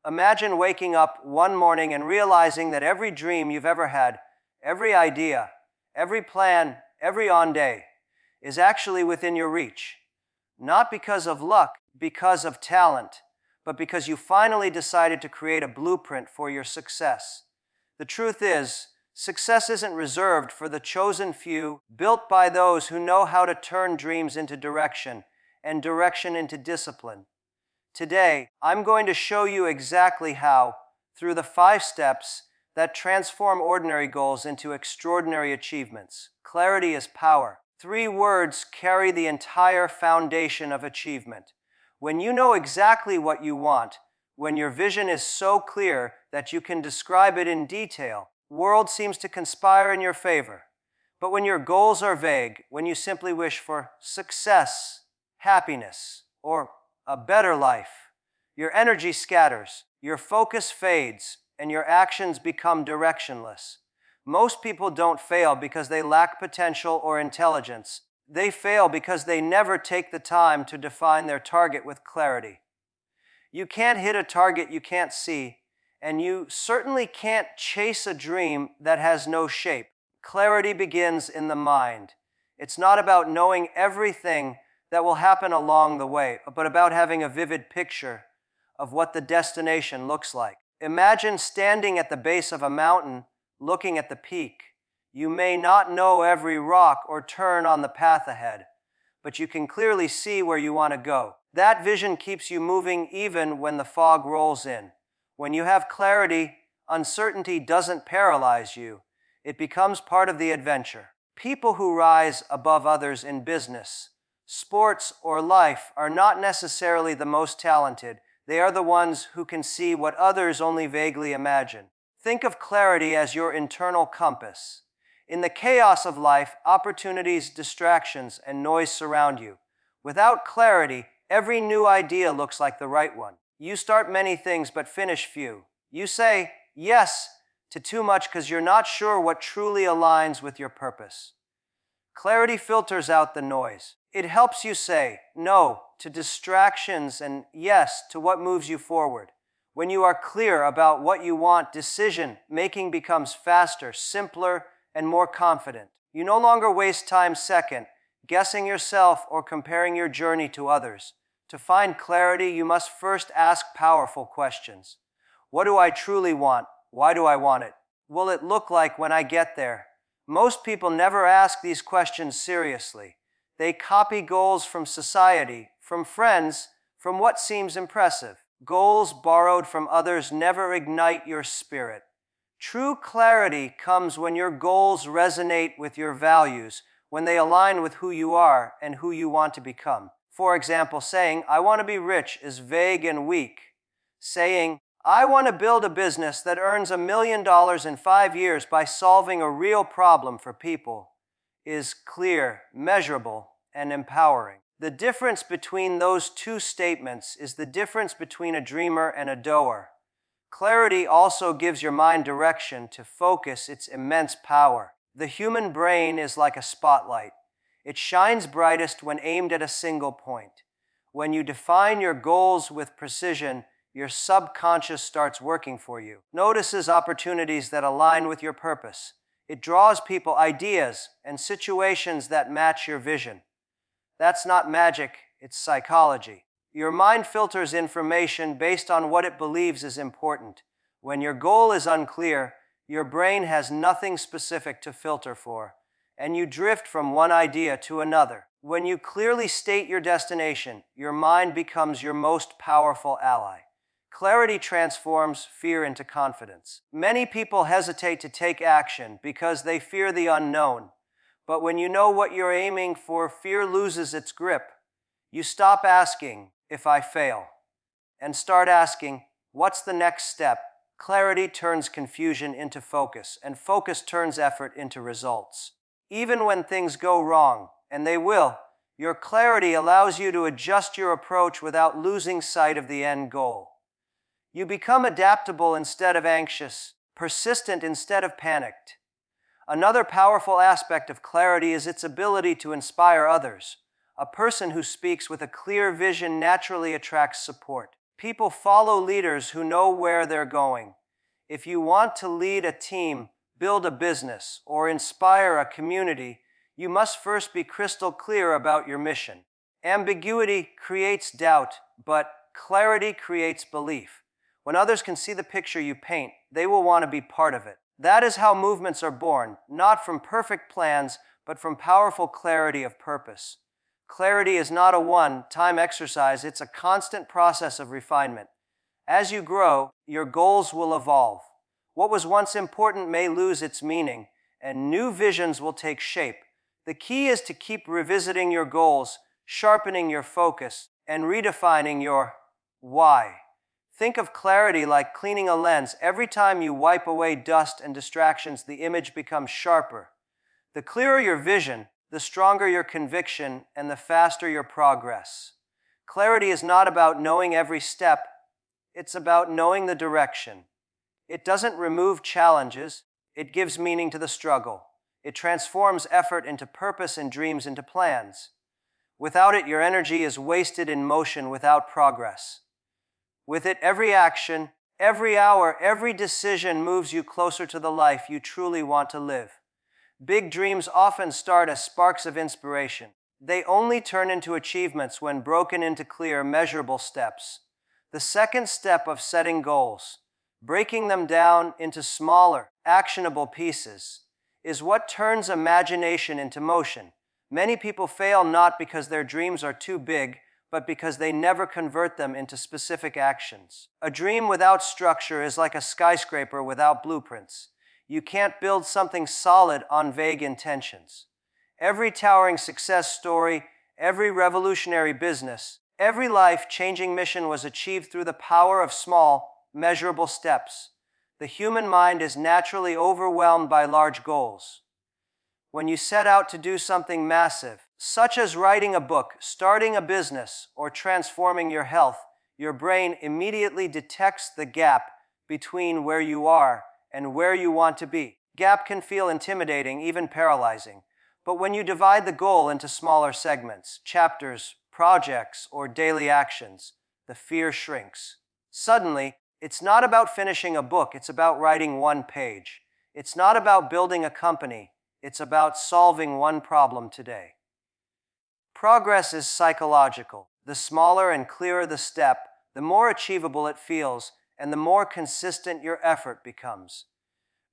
Imagine waking up one morning and realizing that every dream you've ever had, every idea, every plan, every on-day is actually within your reach. Not because of luck, because of talent, but because you finally decided to create a blueprint for your success. The truth is, success isn't reserved for the chosen few, built by those who know how to turn dreams into direction and direction into discipline. Today, I'm going to show you exactly how, through the 5 steps that transform ordinary goals into extraordinary achievements. Clarity is power. 3 words carry the entire foundation of achievement. When you know exactly what you want, when your vision is so clear that you can describe it in detail, the world seems to conspire in your favor. But when your goals are vague, when you simply wish for success, happiness, or a better life, your energy scatters, your focus fades, and your actions become directionless. Most people don't fail because they lack potential or intelligence. They fail because they never take the time to define their target with clarity. You can't hit a target you can't see, and you certainly can't chase a dream that has no shape. Clarity begins in the mind. It's not about knowing everything that will happen along the way, but about having a vivid picture of what the destination looks like. Imagine standing at the base of a mountain, looking at the peak. You may not know every rock or turn on the path ahead, but you can clearly see where you want to go. That vision keeps you moving even when the fog rolls in. When you have clarity, uncertainty doesn't paralyze you. It becomes part of the adventure. People who rise above others in business, sports, or life are not necessarily the most talented. They are the ones who can see what others only vaguely imagine. Think of clarity as your internal compass. In the chaos of life, opportunities, distractions, and noise surround you. Without clarity, every new idea looks like the right one. You start many things but finish few. You say yes to too much because you're not sure what truly aligns with your purpose. Clarity filters out the noise. It helps you say no to distractions and yes to what moves you forward. When you are clear about what you want, decision-making becomes faster, simpler, and more confident. You no longer waste time guessing yourself or comparing your journey to others. To find clarity, you must first ask powerful questions. What do I truly want? Why do I want it? What will it look like when I get there? Most people never ask these questions seriously. They copy goals from society, from friends, from what seems impressive. Goals borrowed from others never ignite your spirit. True clarity comes when your goals resonate with your values, when they align with who you are and who you want to become. For example, saying, "I want to be rich" is vague and weak. Saying, "I want to build a business that earns $1 million in 5 years by solving a real problem for people" is clear, measurable, and empowering. The difference between those 2 statements is the difference between a dreamer and a doer. Clarity also gives your mind direction to focus its immense power. The human brain is like a spotlight. It shines brightest when aimed at a single point. When you define your goals with precision, your subconscious starts working for you. Notices opportunities that align with your purpose. It draws people, ideas, and situations that match your vision. That's not magic, it's psychology. Your mind filters information based on what it believes is important. When your goal is unclear, your brain has nothing specific to filter for, and you drift from one idea to another. When you clearly state your destination, your mind becomes your most powerful ally. Clarity transforms fear into confidence. Many people hesitate to take action because they fear the unknown. But when you know what you're aiming for, fear loses its grip. You stop asking, "If I fail," and start asking, "What's the next step?" Clarity turns confusion into focus, and focus turns effort into results. Even when things go wrong, and they will, your clarity allows you to adjust your approach without losing sight of the end goal. You become adaptable instead of anxious, persistent instead of panicked. Another powerful aspect of clarity is its ability to inspire others. A person who speaks with a clear vision naturally attracts support. People follow leaders who know where they're going. If you want to lead a team, build a business, or inspire a community, you must first be crystal clear about your mission. Ambiguity creates doubt, but clarity creates belief. When others can see the picture you paint, they will want to be part of it. That is how movements are born, not from perfect plans, but from powerful clarity of purpose. Clarity is not a one-time exercise, it's a constant process of refinement. As you grow, your goals will evolve. What was once important may lose its meaning, and new visions will take shape. The key is to keep revisiting your goals, sharpening your focus, and redefining your why. Think of clarity like cleaning a lens. Every time you wipe away dust and distractions, the image becomes sharper. The clearer your vision, the stronger your conviction, and the faster your progress. Clarity is not about knowing every step, it's about knowing the direction. It doesn't remove challenges, it gives meaning to the struggle. It transforms effort into purpose and dreams into plans. Without it, your energy is wasted in motion without progress. With it, every action, every hour, every decision moves you closer to the life you truly want to live. Big dreams often start as sparks of inspiration. They only turn into achievements when broken into clear, measurable steps. The second step of setting goals, breaking them down into smaller, actionable pieces, is what turns imagination into motion. Many people fail not because their dreams are too big, but because they never convert them into specific actions. A dream without structure is like a skyscraper without blueprints. You can't build something solid on vague intentions. Every towering success story, every revolutionary business, every life-changing mission was achieved through the power of small, measurable steps. The human mind is naturally overwhelmed by large goals. When you set out to do something massive, such as writing a book, starting a business, or transforming your health, your brain immediately detects the gap between where you are and where you want to be. Gap can feel intimidating, even paralyzing. But when you divide the goal into smaller segments, chapters, projects, or daily actions, the fear shrinks. Suddenly, it's not about finishing a book, it's about writing one page. It's not about building a company, it's about solving one problem today. Progress is psychological. The smaller and clearer the step, the more achievable it feels, and the more consistent your effort becomes.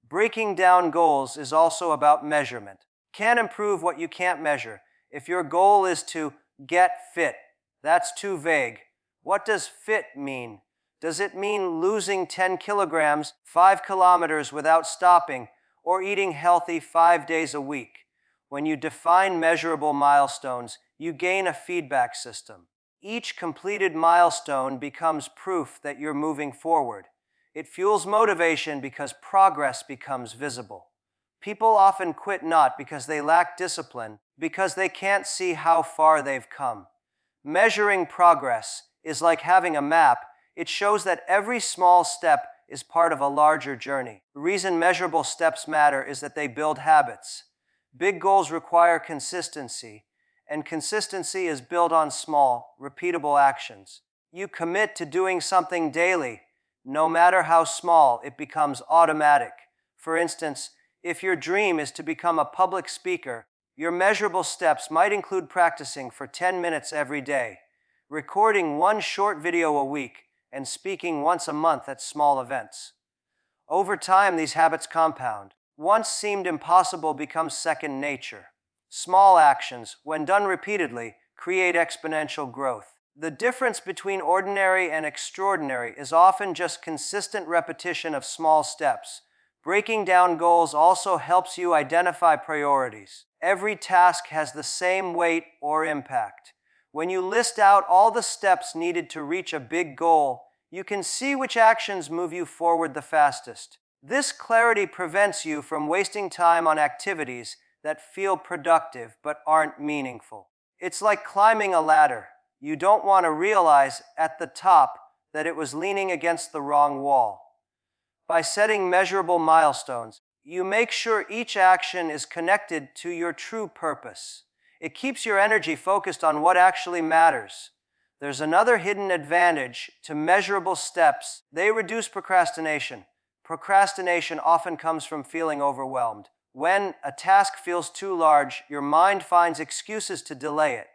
Breaking down goals is also about measurement. Can't improve what you can't measure. If your goal is to get fit, that's too vague. What does fit mean? Does it mean losing 10 kilograms, 5 kilometers without stopping, or eating healthy 5 days a week? When you define measurable milestones, you gain a feedback system. Each completed milestone becomes proof that you're moving forward. It fuels motivation because progress becomes visible. People often quit not because they lack discipline, because they can't see how far they've come. Measuring progress is like having a map. It shows that every small step is part of a larger journey. The reason measurable steps matter is that they build habits. Big goals require consistency, and consistency is built on small, repeatable actions. You commit to doing something daily. No matter how small, it becomes automatic. For instance, if your dream is to become a public speaker, your measurable steps might include practicing for 10 minutes every day, recording one short video a week, and speaking once a month at small events. Over time, these habits compound. Once seemed impossible becomes second nature. Small actions, when done repeatedly, create exponential growth. The difference between ordinary and extraordinary is often just consistent repetition of small steps. Breaking down goals also helps you identify priorities. Every task has the same weight or impact. When you list out all the steps needed to reach a big goal, you can see which actions move you forward the fastest. This clarity prevents you from wasting time on activities that feel productive but aren't meaningful. It's like climbing a ladder. You don't want to realize at the top that it was leaning against the wrong wall. By setting measurable milestones, you make sure each action is connected to your true purpose. It keeps your energy focused on what actually matters. There's another hidden advantage to measurable steps. They reduce procrastination. Procrastination often comes from feeling overwhelmed. When a task feels too large, your mind finds excuses to delay it.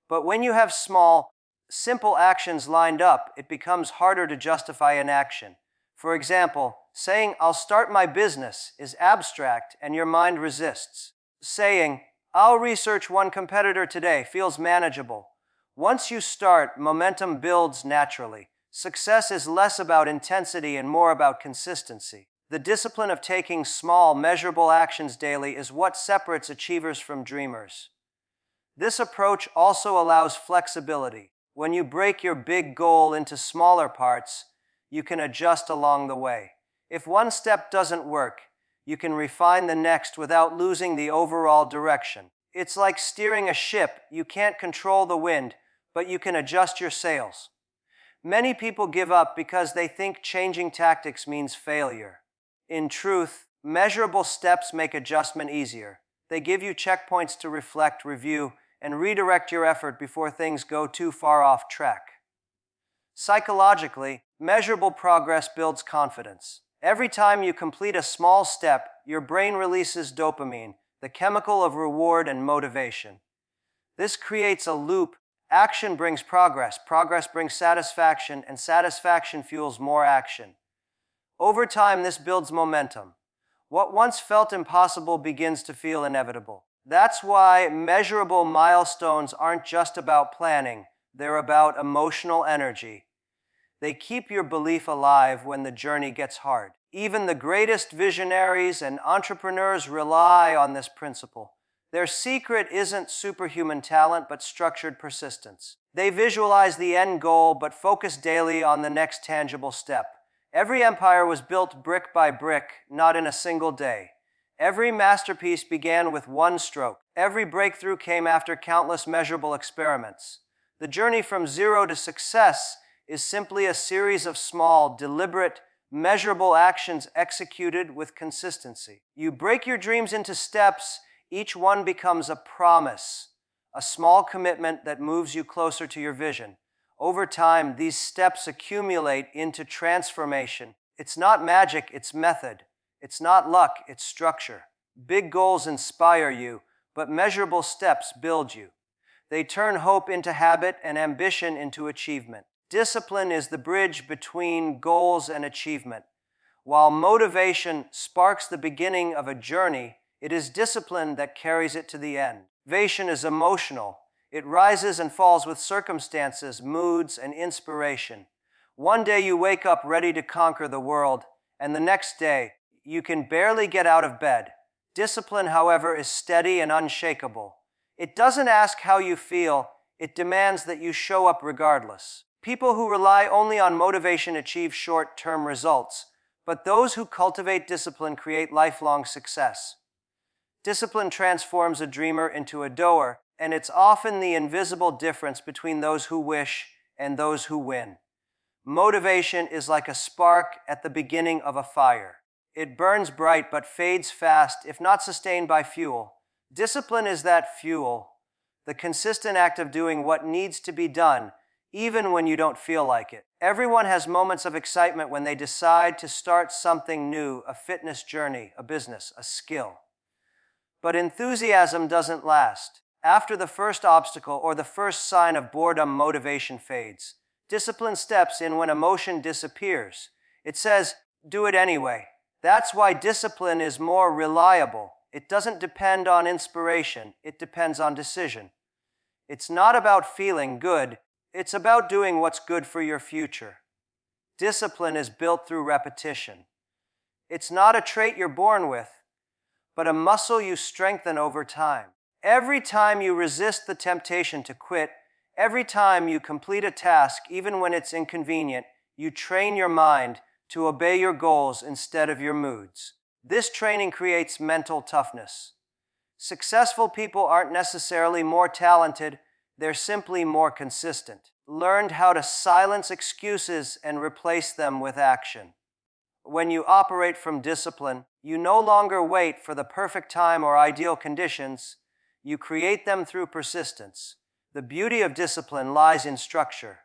But when you have small, simple actions lined up, it becomes harder to justify inaction. For example, saying, "I'll start my business," is abstract and your mind resists. Saying, "I'll research one competitor today," feels manageable. Once you start, momentum builds naturally. Success is less about intensity and more about consistency. The discipline of taking small, measurable actions daily is what separates achievers from dreamers. This approach also allows flexibility. When you break your big goal into smaller parts, you can adjust along the way. If one step doesn't work, you can refine the next without losing the overall direction. It's like steering a ship. You can't control the wind, but you can adjust your sails. Many people give up because they think changing tactics means failure. In truth, measurable steps make adjustment easier. They give you checkpoints to reflect, review, and redirect your effort before things go too far off track. Psychologically, measurable progress builds confidence. Every time you complete a small step, your brain releases dopamine, the chemical of reward and motivation. This creates a loop. Action brings progress, progress brings satisfaction, and satisfaction fuels more action. Over time, this builds momentum. What once felt impossible begins to feel inevitable. That's why measurable milestones aren't just about planning, they're about emotional energy. They keep your belief alive when the journey gets hard. Even the greatest visionaries and entrepreneurs rely on this principle. Their secret isn't superhuman talent, but structured persistence. They visualize the end goal, but focus daily on the next tangible step. Every empire was built brick by brick, not in a single day. Every masterpiece began with one stroke. Every breakthrough came after countless measurable experiments. The journey from zero to success is simply a series of small, deliberate, measurable actions executed with consistency. You break your dreams into steps. Each one becomes a promise, a small commitment that moves you closer to your vision. Over time, these steps accumulate into transformation. It's not magic, it's method. It's not luck, it's structure. Big goals inspire you, but measurable steps build you. They turn hope into habit and ambition into achievement. Discipline is the bridge between goals and achievement. While motivation sparks the beginning of a journey, it is discipline that carries it to the end. Motivation is emotional. It rises and falls with circumstances, moods, and inspiration. One day you wake up ready to conquer the world, and the next day you can barely get out of bed. Discipline, however, is steady and unshakable. It doesn't ask how you feel, it demands that you show up regardless. People who rely only on motivation achieve short-term results, but those who cultivate discipline create lifelong success. Discipline transforms a dreamer into a doer, and it's often the invisible difference between those who wish and those who win. Motivation is like a spark at the beginning of a fire. It burns bright but fades fast if not sustained by fuel. Discipline is that fuel, the consistent act of doing what needs to be done, even when you don't feel like it. Everyone has moments of excitement when they decide to start something new, a fitness journey, a business, a skill. But enthusiasm doesn't last. After the first obstacle or the first sign of boredom, motivation fades. Discipline steps in when emotion disappears. It says, do it anyway. That's why discipline is more reliable. It doesn't depend on inspiration. It depends on decision. It's not about feeling good. It's about doing what's good for your future. Discipline is built through repetition. It's not a trait you're born with, but a muscle you strengthen over time. Every time you resist the temptation to quit, every time you complete a task, even when it's inconvenient, you train your mind to obey your goals instead of your moods. This training creates mental toughness. Successful people aren't necessarily more talented, they're simply more consistent. Learned how to silence excuses and replace them with action. When you operate from discipline, you no longer wait for the perfect time or ideal conditions. You create them through persistence. The beauty of discipline lies in structure.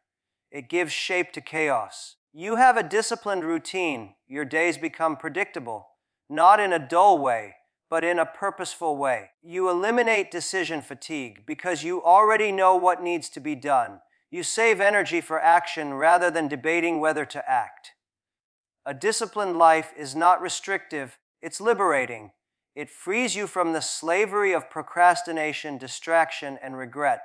It gives shape to chaos. You have a disciplined routine, your days become predictable, not in a dull way, but in a purposeful way. You eliminate decision fatigue because you already know what needs to be done. You save energy for action rather than debating whether to act. A disciplined life is not restrictive, it's liberating. It frees you from the slavery of procrastination, distraction, and regret.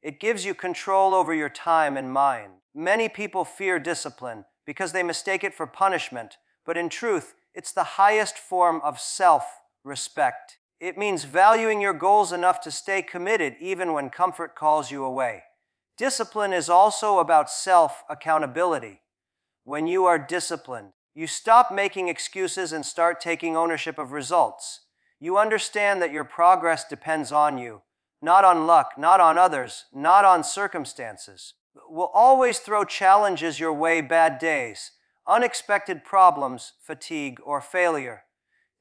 It gives you control over your time and mind. Many people fear discipline because they mistake it for punishment, but in truth, it's the highest form of self-respect. It means valuing your goals enough to stay committed even when comfort calls you away. Discipline is also about self-accountability. When you are disciplined, you stop making excuses and start taking ownership of results. You understand that your progress depends on you, not on luck, not on others, not on circumstances. Will always throw challenges your way, bad days, unexpected problems, fatigue, or failure.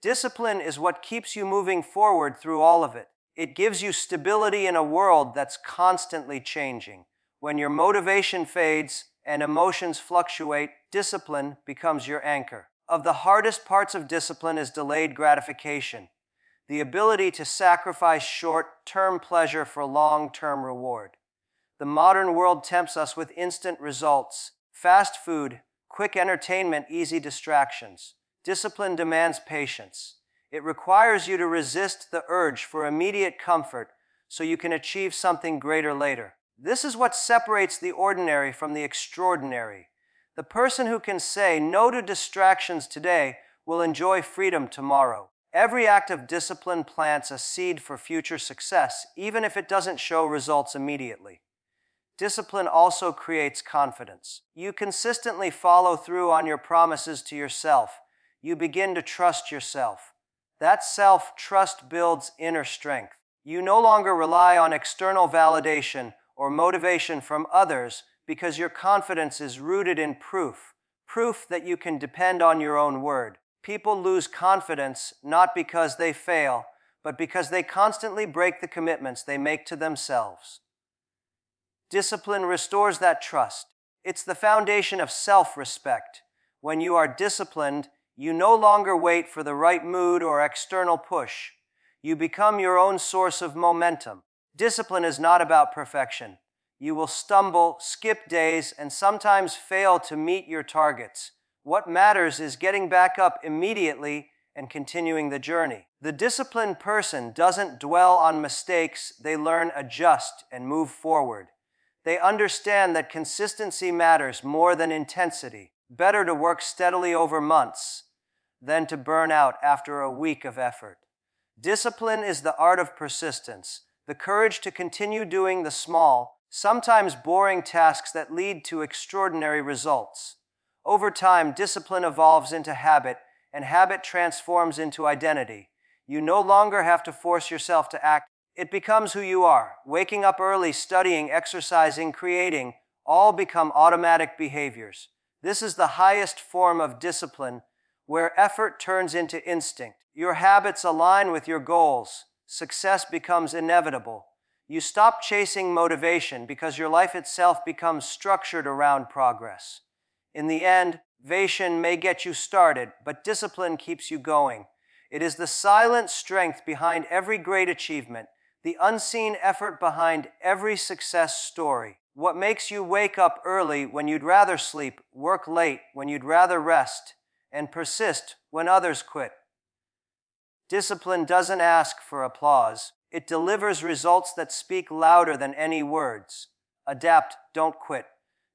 Discipline is what keeps you moving forward through all of it. It gives you stability in a world that's constantly changing. When your motivation fades and emotions fluctuate, discipline becomes your anchor. Of the hardest parts of discipline is delayed gratification, the ability to sacrifice short-term pleasure for long-term reward. The modern world tempts us with instant results, fast food, quick entertainment, easy distractions. Discipline demands patience. It requires you to resist the urge for immediate comfort so you can achieve something greater later. This is what separates the ordinary from the extraordinary. The person who can say no to distractions today will enjoy freedom tomorrow. Every act of discipline plants a seed for future success, even if it doesn't show results immediately. Discipline also creates confidence. You consistently follow through on your promises to yourself. You begin to trust yourself. That self-trust builds inner strength. You no longer rely on external validation or motivation from others because your confidence is rooted in proof that you can depend on your own word. People lose confidence not because they fail, but because they constantly break the commitments they make to themselves. Discipline restores that trust. It's the foundation of self-respect. When you are disciplined, you no longer wait for the right mood or external push. You become your own source of momentum. Discipline is not about perfection. You will stumble, skip days, and sometimes fail to meet your targets. What matters is getting back up immediately and continuing the journey. The disciplined person doesn't dwell on mistakes. They learn, adjust, and move forward. They understand that consistency matters more than intensity. Better to work steadily over months than to burn out after a week of effort. Discipline is the art of persistence, the courage to continue doing the small, sometimes boring tasks that lead to extraordinary results. Over time, discipline evolves into habit, and habit transforms into identity. You no longer have to force yourself to act. It becomes who you are. Waking up early, studying, exercising, creating, all become automatic behaviors. This is the highest form of discipline, where effort turns into instinct. Your habits align with your goals. Success becomes inevitable. You stop chasing motivation because your life itself becomes structured around progress. In the end, motivation may get you started, but discipline keeps you going. It is the silent strength behind every great achievement, the unseen effort behind every success story. What makes you wake up early when you'd rather sleep, work late when you'd rather rest, and persist when others quit. Discipline doesn't ask for applause. It delivers results that speak louder than any words. Adapt, don't quit.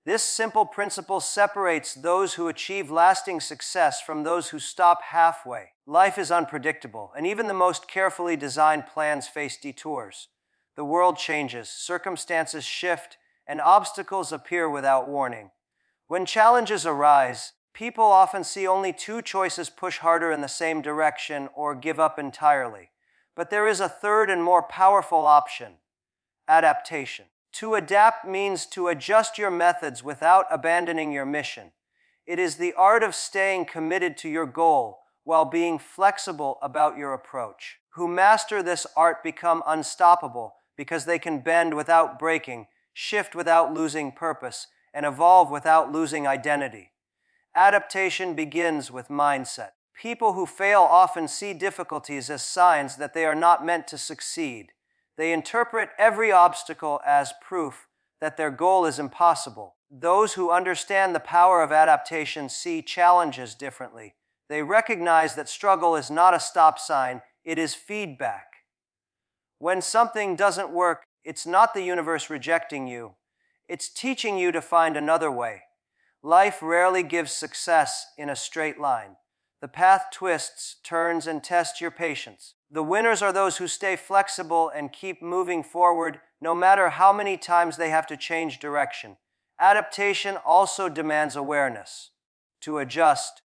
This simple principle separates those who achieve lasting success from those who stop halfway. Life is unpredictable, and even the most carefully designed plans face detours. The world changes, circumstances shift, and obstacles appear without warning. When challenges arise, people often see only two choices: push harder in the same direction or give up entirely. But there is a third and more powerful option: adaptation. To adapt means to adjust your methods without abandoning your mission. It is the art of staying committed to your goal while being flexible about your approach. Who master this art become unstoppable because they can bend without breaking, shift without losing purpose, and evolve without losing identity. Adaptation begins with mindset. People who fail often see difficulties as signs that they are not meant to succeed. They interpret every obstacle as proof that their goal is impossible. Those who understand the power of adaptation see challenges differently. They recognize that struggle is not a stop sign, it is feedback. When something doesn't work, it's not the universe rejecting you. It's teaching you to find another way. Life rarely gives success in a straight line. The path twists, turns, and tests your patience. The winners are those who stay flexible and keep moving forward, no matter how many times they have to change direction. Adaptation also demands awareness. To adjust,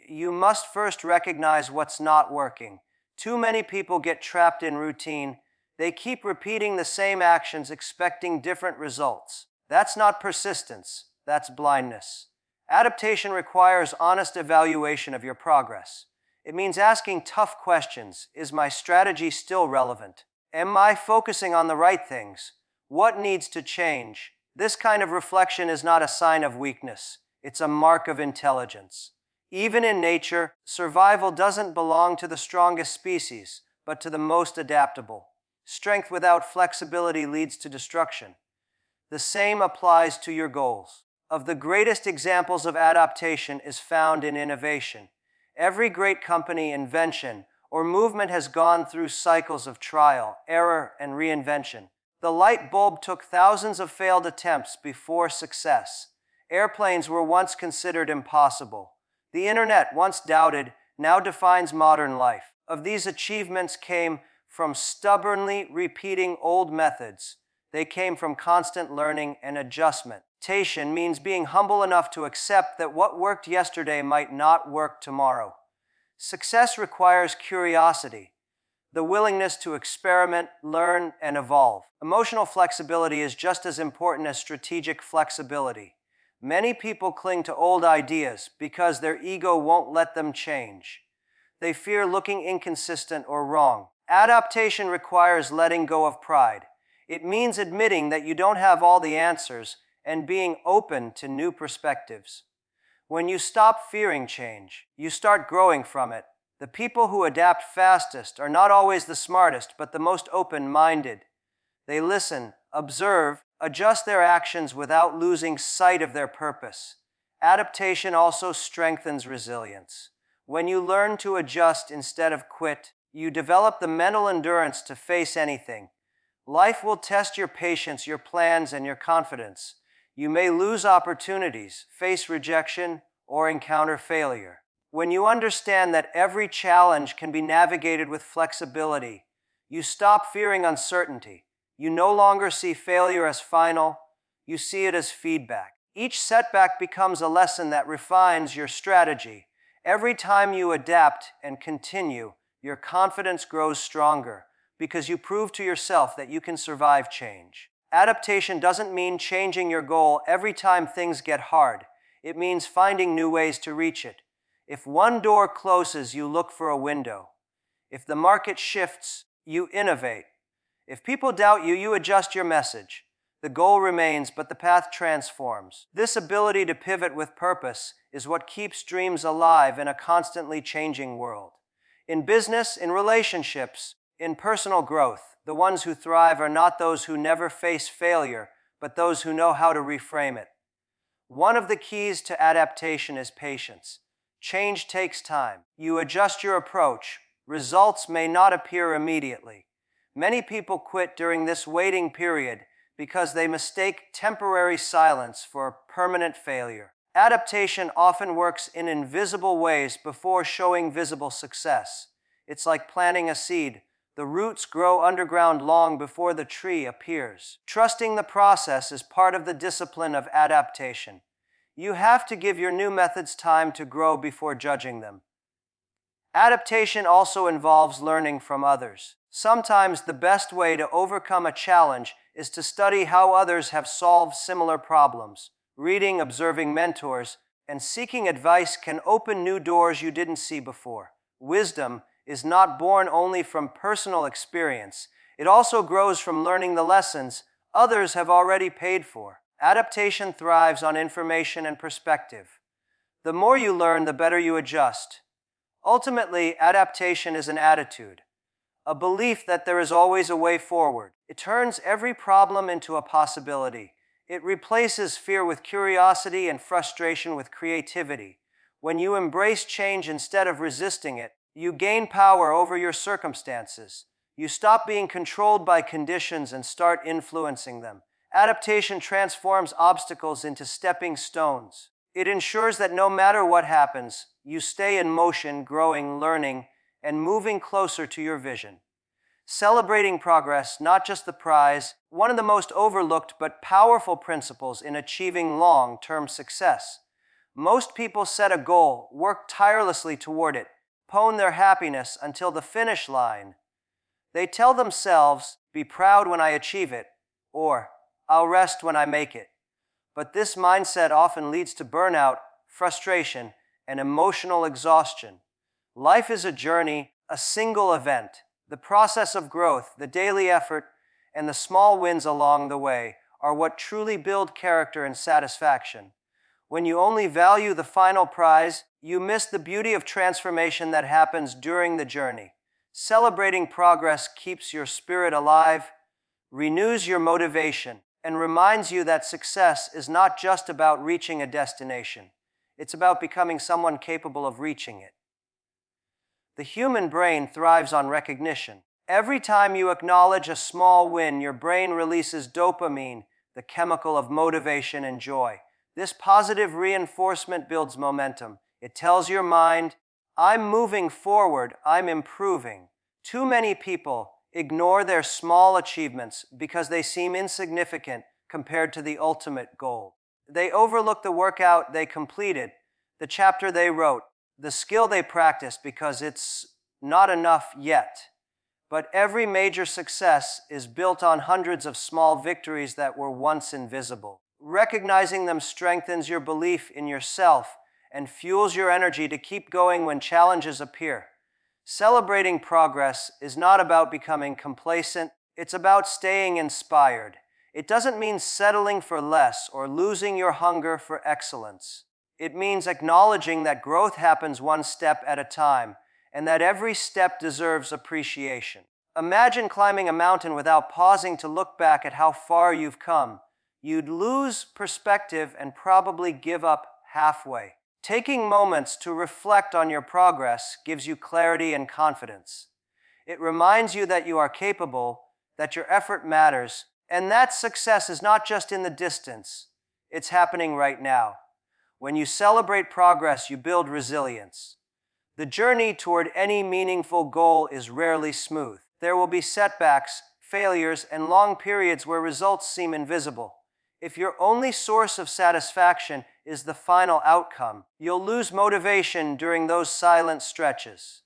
you must first recognize what's not working. Too many people get trapped in routine. They keep repeating the same actions, expecting different results. That's not persistence, that's blindness. Adaptation requires honest evaluation of your progress. It means asking tough questions. Is my strategy still relevant? Am I focusing on the right things? What needs to change? This kind of reflection is not a sign of weakness. It's a mark of intelligence. Even in nature, survival doesn't belong to the strongest species, but to the most adaptable. Strength without flexibility leads to destruction. The same applies to your goals. Of the greatest examples of adaptation is found in innovation. Every great company, invention, or movement has gone through cycles of trial, error, and reinvention. The light bulb took thousands of failed attempts before success. Airplanes were once considered impossible. The internet, once doubted, now defines modern life. Of these achievements came from stubbornly repeating old methods. They came from constant learning and adjustment. Adaptation means being humble enough to accept that what worked yesterday might not work tomorrow. Success requires curiosity, the willingness to experiment, learn, and evolve. Emotional flexibility is just as important as strategic flexibility. Many people cling to old ideas because their ego won't let them change. They fear looking inconsistent or wrong. Adaptation requires letting go of pride. It means admitting that you don't have all the answers and being open to new perspectives. When you stop fearing change, you start growing from it. The people who adapt fastest are not always the smartest, but the most open-minded. They listen, observe, adjust their actions without losing sight of their purpose. Adaptation also strengthens resilience. When you learn to adjust instead of quit, you develop the mental endurance to face anything. Life will test your patience, your plans, and your confidence. You may lose opportunities, face rejection, or encounter failure. When you understand that every challenge can be navigated with flexibility, you stop fearing uncertainty. You no longer see failure as final, you see it as feedback. Each setback becomes a lesson that refines your strategy. Every time you adapt and continue, your confidence grows stronger because you prove to yourself that you can survive change. Adaptation doesn't mean changing your goal every time things get hard. It means finding new ways to reach it. If one door closes, you look for a window. If the market shifts, you innovate. If people doubt you, you adjust your message. The goal remains, but the path transforms. This ability to pivot with purpose is what keeps dreams alive in a constantly changing world. In business, in relationships, in personal growth, the ones who thrive are not those who never face failure, but those who know how to reframe it. One of the keys to adaptation is patience. Change takes time. You adjust your approach. Results may not appear immediately. Many people quit during this waiting period because they mistake temporary silence for permanent failure. Adaptation often works in invisible ways before showing visible success. It's like planting a seed. The roots grow underground long before the tree appears. Trusting the process is part of the discipline of adaptation. You have to give your new methods time to grow before judging them. Adaptation also involves learning from others. Sometimes the best way to overcome a challenge is to study how others have solved similar problems. Reading, observing mentors, and seeking advice can open new doors you didn't see before. Wisdom is not born only from personal experience. It also grows from learning the lessons others have already paid for. Adaptation thrives on information and perspective. The more you learn, the better you adjust. Ultimately, adaptation is an attitude, a belief that there is always a way forward. It turns every problem into a possibility. It replaces fear with curiosity and frustration with creativity. When you embrace change instead of resisting it, you gain power over your circumstances. You stop being controlled by conditions and start influencing them. Adaptation transforms obstacles into stepping stones. It ensures that no matter what happens, you stay in motion, growing, learning, and moving closer to your vision. Celebrating progress, not just the prize, one of the most overlooked but powerful principles in achieving long-term success. Most people set a goal, work tirelessly toward it, postpone their happiness until the finish line. They tell themselves, "Be proud when I achieve it," or "I'll rest when I make it." But this mindset often leads to burnout, frustration, and emotional exhaustion. Life is a journey, a single event. The process of growth, the daily effort, and the small wins along the way are what truly build character and satisfaction. When you only value the final prize, you miss the beauty of transformation that happens during the journey. Celebrating progress keeps your spirit alive, renews your motivation, and reminds you that success is not just about reaching a destination. It's about becoming someone capable of reaching it. The human brain thrives on recognition. Every time you acknowledge a small win, your brain releases dopamine, the chemical of motivation and joy. This positive reinforcement builds momentum. It tells your mind, "I'm moving forward, I'm improving." Too many people ignore their small achievements because they seem insignificant compared to the ultimate goal. They overlook the workout they completed, the chapter they wrote, the skill they practiced because it's not enough yet. But every major success is built on hundreds of small victories that were once invisible. Recognizing them strengthens your belief in yourself and fuels your energy to keep going when challenges appear. Celebrating progress is not about becoming complacent, it's about staying inspired. It doesn't mean settling for less or losing your hunger for excellence. It means acknowledging that growth happens one step at a time, and that every step deserves appreciation. Imagine climbing a mountain without pausing to look back at how far you've come. You'd lose perspective and probably give up halfway. Taking moments to reflect on your progress gives you clarity and confidence. It reminds you that you are capable, that your effort matters, and that success is not just in the distance, it's happening right now. When you celebrate progress, you build resilience. The journey toward any meaningful goal is rarely smooth. There will be setbacks, failures, and long periods where results seem invisible. If your only source of satisfaction is the final outcome, you'll lose motivation during those silent stretches.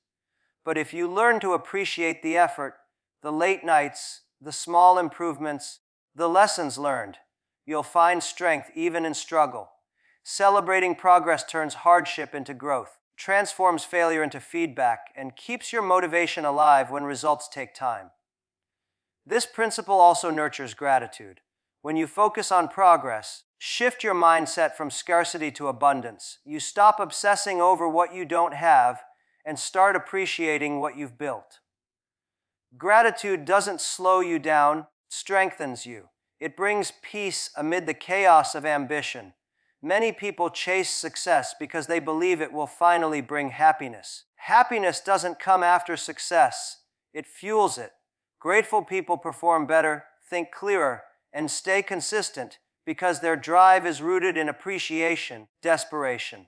But if you learn to appreciate the effort, the late nights, the small improvements, the lessons learned, you'll find strength even in struggle. Celebrating progress turns hardship into growth, transforms failure into feedback, and keeps your motivation alive when results take time. This principle also nurtures gratitude. When you focus on progress, shift your mindset from scarcity to abundance. You stop obsessing over what you don't have and start appreciating what you've built. Gratitude doesn't slow you down, it strengthens you. It brings peace amid the chaos of ambition. Many people chase success because they believe it will finally bring happiness. Happiness doesn't come after success, it fuels it. Grateful people perform better, think clearer, and stay consistent because their drive is rooted in appreciation, desperation.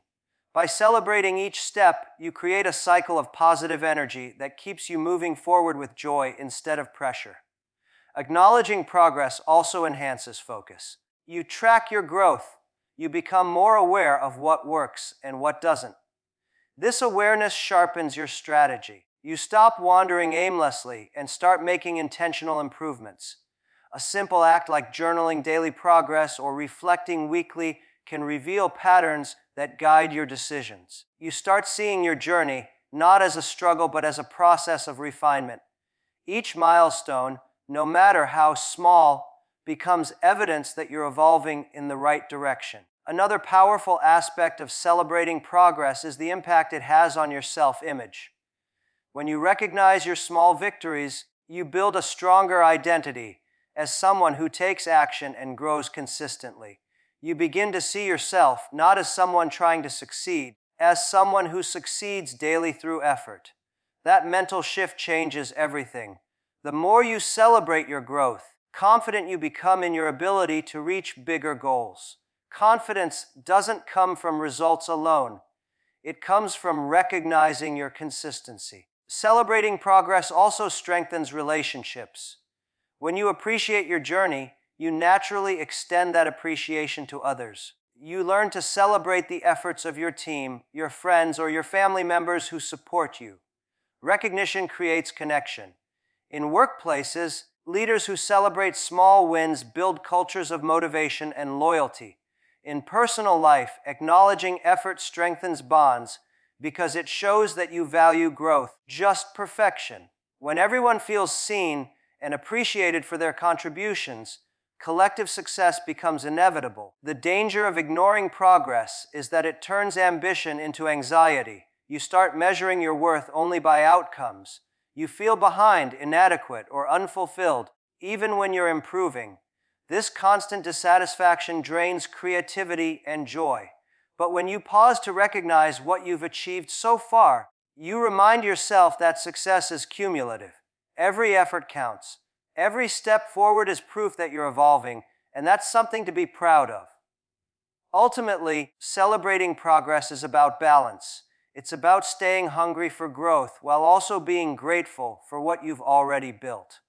By celebrating each step, you create a cycle of positive energy that keeps you moving forward with joy instead of pressure. Acknowledging progress also enhances focus. You track your growth. You become more aware of what works and what doesn't. This awareness sharpens your strategy. You stop wandering aimlessly and start making intentional improvements. A simple act like journaling daily progress or reflecting weekly can reveal patterns that guide your decisions. You start seeing your journey not as a struggle but as a process of refinement. Each milestone, no matter how small, becomes evidence that you're evolving in the right direction. Another powerful aspect of celebrating progress is the impact it has on your self-image. When you recognize your small victories, you build a stronger identity as someone who takes action and grows consistently. You begin to see yourself not as someone trying to succeed, as someone who succeeds daily through effort. That mental shift changes everything. The more you celebrate your growth, confident you become in your ability to reach bigger goals. Confidence doesn't come from results alone. It comes from recognizing your consistency. Celebrating progress also strengthens relationships. When you appreciate your journey, you naturally extend that appreciation to others. You learn to celebrate the efforts of your team, your friends, or your family members who support you. Recognition creates connection. In workplaces, leaders who celebrate small wins build cultures of motivation and loyalty. In personal life, acknowledging effort strengthens bonds because it shows that you value growth, just perfection. When everyone feels seen and appreciated for their contributions, collective success becomes inevitable. The danger of ignoring progress is that it turns ambition into anxiety. You start measuring your worth only by outcomes. You feel behind, inadequate, or unfulfilled, even when you're improving. This constant dissatisfaction drains creativity and joy. But when you pause to recognize what you've achieved so far, you remind yourself that success is cumulative. Every effort counts. Every step forward is proof that you're evolving, and that's something to be proud of. Ultimately, celebrating progress is about balance. It's about staying hungry for growth while also being grateful for what you've already built.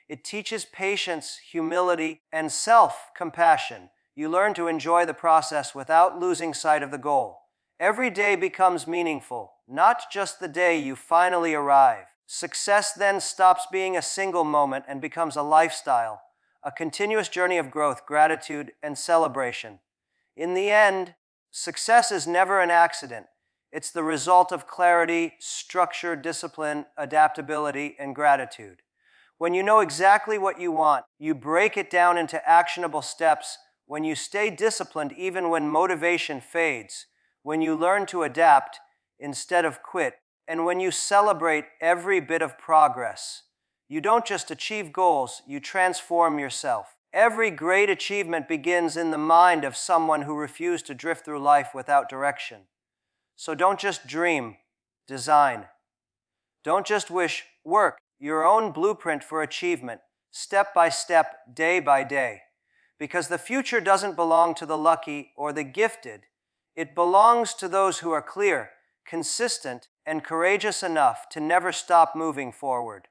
It teaches patience, humility, and self-compassion. You learn to enjoy the process without losing sight of the goal. Every day becomes meaningful, not just the day you finally arrive. Success then stops being a single moment and becomes a lifestyle, a continuous journey of growth, gratitude, and celebration. In the end, success is never an accident. It's the result of clarity, structure, discipline, adaptability, and gratitude. When you know exactly what you want, you break it down into actionable steps. When you stay disciplined even when motivation fades, when you learn to adapt instead of quit, and when you celebrate every bit of progress, you don't just achieve goals, you transform yourself. Every great achievement begins in the mind of someone who refused to drift through life without direction. So don't just dream, design. Don't just wish, work your own blueprint for achievement, step by step, day by day. Because the future doesn't belong to the lucky or the gifted. It belongs to those who are clear, consistent, and courageous enough to never stop moving forward.